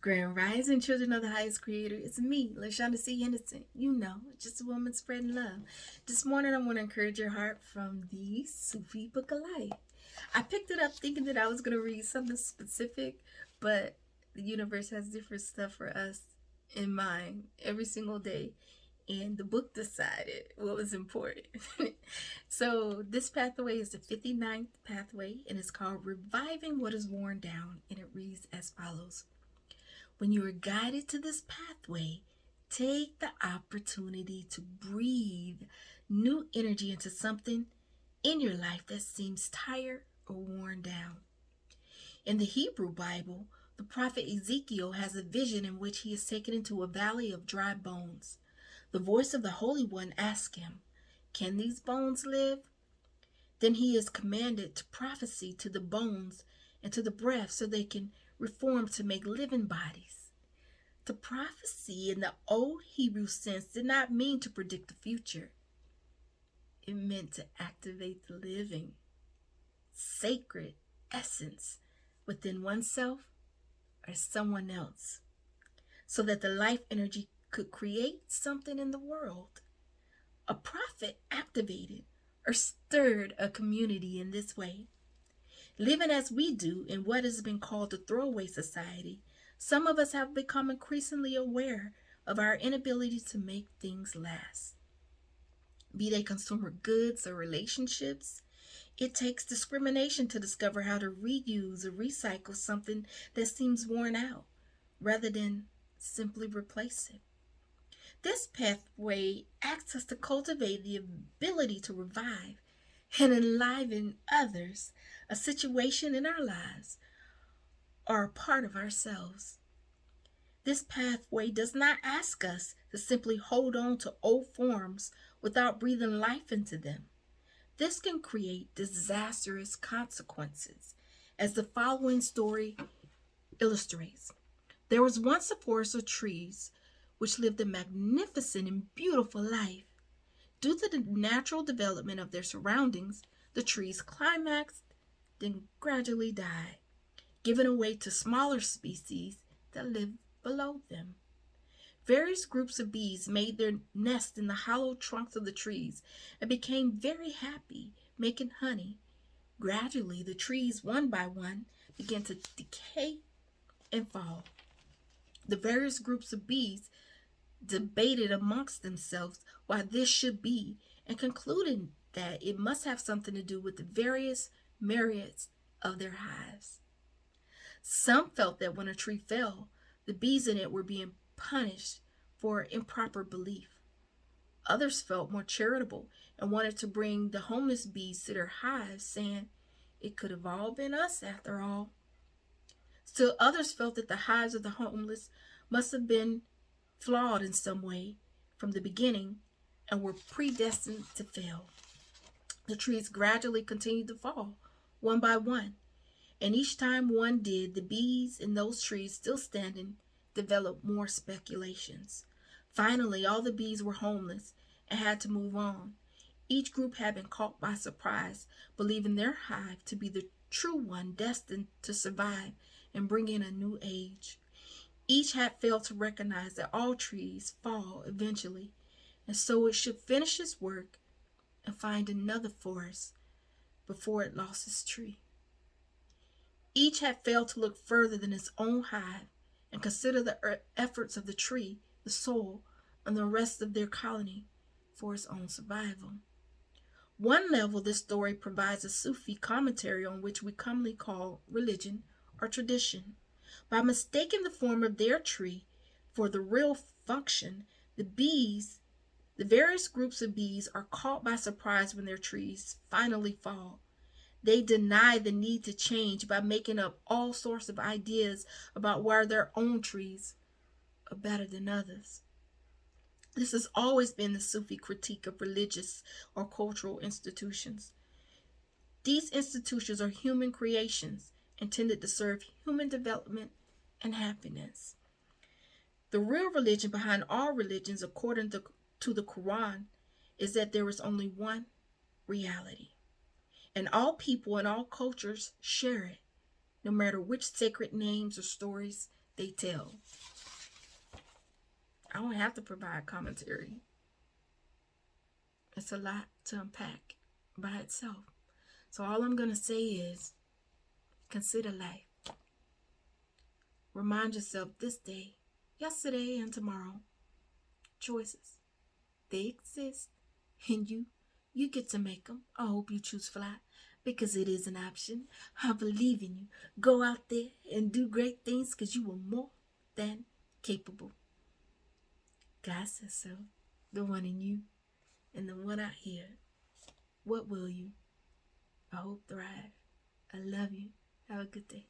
Grand Rising, children of the highest creator. It's me, LaShonda C. Innocent. You know, just a woman spreading love. This morning, I want to encourage your heart from the Sufi Book of Life. I picked it up thinking that I was going to read something specific, but the universe has different stuff for us in mind every single day. And the book decided what was important. So, this pathway is the 59th pathway, and it's called Reviving What is Worn Down. And it reads as follows. When you are guided to this pathway, take the opportunity to breathe new energy into something in your life that seems tired or worn down. In the Hebrew Bible, the prophet Ezekiel has a vision in which he is taken into a valley of dry bones. The voice of the Holy One asks him, "Can these bones live?" Then he is commanded to prophesy to the bones and to the breath so they can reform to make living bodies. The prophecy in the old Hebrew sense did not mean to predict the future. It meant to activate the living, sacred essence within oneself or someone else, so that the life energy could create something in the world. A prophet activated or stirred a community in this way. Living as we do in what has been called the throwaway society, some of us have become increasingly aware of our inability to make things last. Be they consumer goods or relationships, it takes discrimination to discover how to reuse or recycle something that seems worn out, rather than simply replace it. This pathway asks us to cultivate the ability to revive and enliven others, a situation in our lives, or a part of ourselves. This pathway does not ask us to simply hold on to old forms without breathing life into them. This can create disastrous consequences, as the following story illustrates. There was once a forest of trees which lived a magnificent and beautiful life. Due to the natural development of their surroundings, the trees climaxed, then gradually died, given way to smaller species that lived below them. Various groups of bees made their nests in the hollow trunks of the trees and became very happy, making honey. Gradually, the trees, one by one, began to decay and fall. The various groups of bees debated amongst themselves why this should be and concluded that it must have something to do with the various myriads of their hives. Some felt that when a tree fell, the bees in it were being punished for improper belief. Others felt more charitable and wanted to bring the homeless bees to their hives, saying it could have all been us after all. Still others felt that the hives of the homeless must have been flawed in some way from the beginning and were predestined to fail. The trees gradually continued to fall, one by one, and each time one did, the bees in those trees still standing developed more speculations. Finally, all the bees were homeless and had to move on. Each group had been caught by surprise, believing their hive to be the true one destined to survive and bring in a new age. Each had failed to recognize that all trees fall eventually, and so it should finish its work and find another forest before it lost its tree. Each had failed to look further than its own hive and consider the efforts of the tree, the soil, and the rest of their colony for its own survival. One level, this story provides a Sufi commentary on which we commonly call religion or tradition. By mistaking the form of their tree for the real function, the various groups of bees are caught by surprise when their trees finally fall. They deny the need to change by making up all sorts of ideas about why their own trees are better than others. This has always been the Sufi critique of religious or cultural institutions. These institutions are human creations intended to serve human development and happiness. The real religion behind all religions, according to the Quran, is that there is only one reality, and all people and all cultures share it, no matter which sacred names or stories they tell. I don't have to provide commentary. It's a lot to unpack by itself. So all I'm going to say is consider life. Remind yourself this day, yesterday, and tomorrow. Choices. They exist. And you get to make them. I hope you choose fly because it is an option. I believe in you. Go out there and do great things because you are more than capable. God says so. The one in you and the one out here. What will you? I hope thrive. I love you. Have a good day.